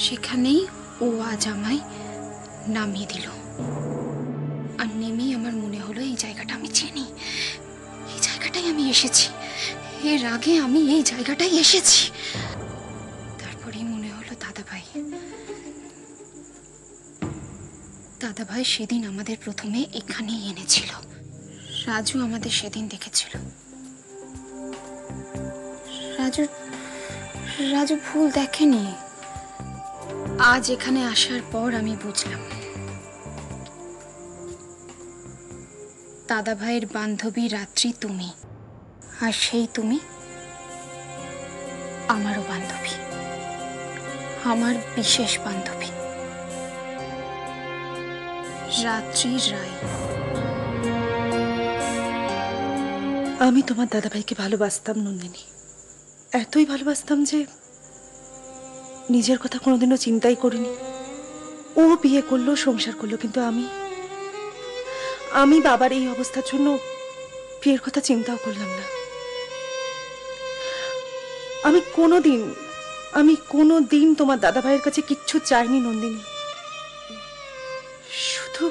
সেখানেই ও আজ আমায় নামিয়ে দিল। আর নেমেই আমার মনে হলো এই জায়গাটা আমি চিনি, এই জায়গাটাই আমি এসেছি, এর আগে আমি এই জায়গাটাই এসেছি। তারপরেই মনে হলো দাদাভাই সেদিন আমাদের প্রথমে এখানেই এনেছিল। রাজু আমাদের সেদিন দেখেছিল। রাজু ভুল দেখেনি। আজ এখানে আসার পর আমি বুঝলাম দাদাভাইয়ের বান্ধবী রাত্রি তুমি, আর সেই তুমি আমারও বান্ধবী, আমার বিশেষ বান্ধবী রাত্রি রায়। আমি তোমার দাদাভাইকে ভালোবাসতাম নন্দিনী, এতই ভালোবাসতাম যে নিজের কথা কোনোদিনও চিন্তাই করিনি। ও বিয়ে করলো, সংসার করলো, কিন্তু আমি বাবার এই অবস্থার জন্য বিয়ের কথা চিন্তাও করলাম না। আমি কোনোদিন তোমার দাদাভাইয়ের কাছে কিচ্ছু চাইনি নন্দিনী। শুধু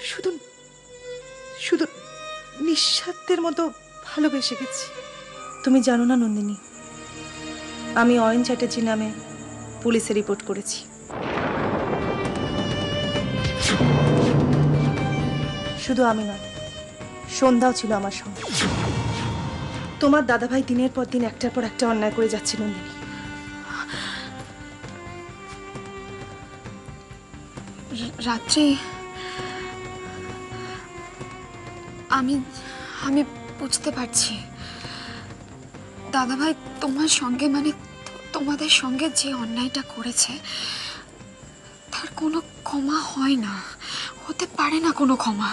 শুধু শুধু নিঃস্বার্থের মতো ভালোবেসে গেছি। তুমি জানো না নন্দিনী, আমি অয়ন চ্যাটার্জি নামে পুলিশে রিপোর্ট করেছি। শুধু আমি নয়, সন্ধ্যাও ছিল আমার সঙ্গে। তোমার দাদাভাই দিনের পর দিন একটার পর একটা অন্যায় করে যাচ্ছে নন্দিনী। রাত্রি, আমি বুঝতে পারছি দাদাভাই তোমার সঙ্গে, মানে তোমাদের সঙ্গে যে অন্যায়টা করেছে তার কোনো ক্ষমা হয় না, হতে পারে না কোনো ক্ষমা।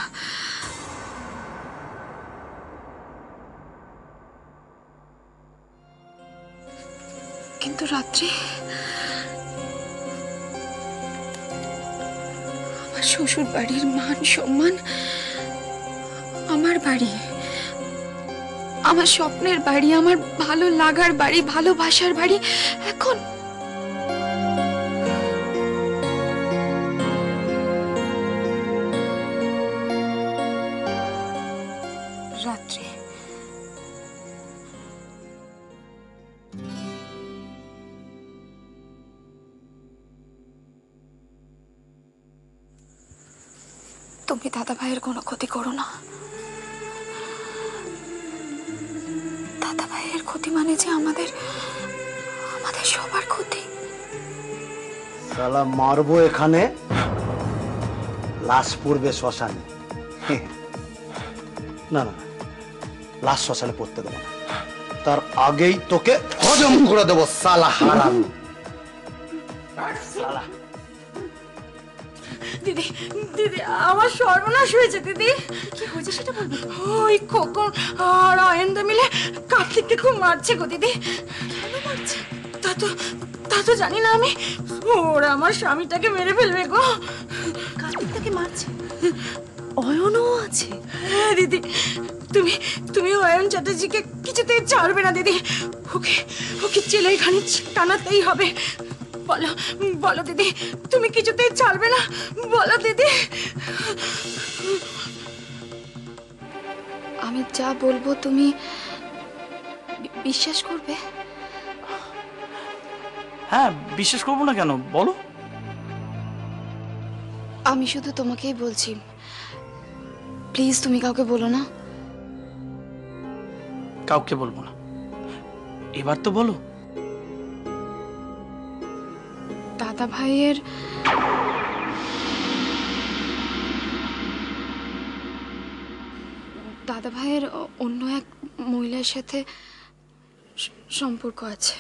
কিন্তু রাত্রি, আমার শ্বশুর বাড়ির মান সম্মান, আমার বাড়ি, আমার স্বপ্নের বাড়ি, আমার ভালো লাগার বাড়ি, ভালোবাসার বাড়ি, এখন রাত্রি। তুমি দাদা ভাইয়ের কোনো ক্ষতি করো না। দাদা ভাইয়ের ক্ষতি মানে যে আমাদের সবার ক্ষতি। শালা মারবো এখানে, লাশ পড়বে শ্মশানে। না না, লাশ শ্মশানে পড়তে দেবো না, তার আগেই তোকে হজম করে দেবো শালা হারামি। দিদি দিদি, আমার সর্বনাশ হয়েছে দিদি। কি হয়েছে সেটা বলবো? ওই খোকন আর অয়নদা মিলে কার্তিককে খুব মারছে গো দিদি। কেন মারছে? তা তো জানি না আমি। ওরা আমার স্বামীটাকে মেরে ফেলবে গো। কার্তিকটাকে মারছে? অয়নও আছে? হ্যাঁ দিদি, তুমি অয়ন চ্যাটার্জিকে কিছুতেই ছাড়বে না দিদি। ওকে জেলে খানি টানাতেই হবে। বলো বলো দিদি, তুমি কিছুতেই ছাড়বে না, বলো দিদি। আমি যা বলবো তুমি বিশ্বাস করবে? হ্যাঁ, বিশ্বাস করবো না কেন, বলো। আমি শুধু তোমাকেই বলছি, প্লিজ তুমি কাউকে বলো না। কাউকে বলবো না, এবার তো বলো। দাদা ভাইয়ের অন্য এক মহিলার সাথে সম্পর্ক আছে।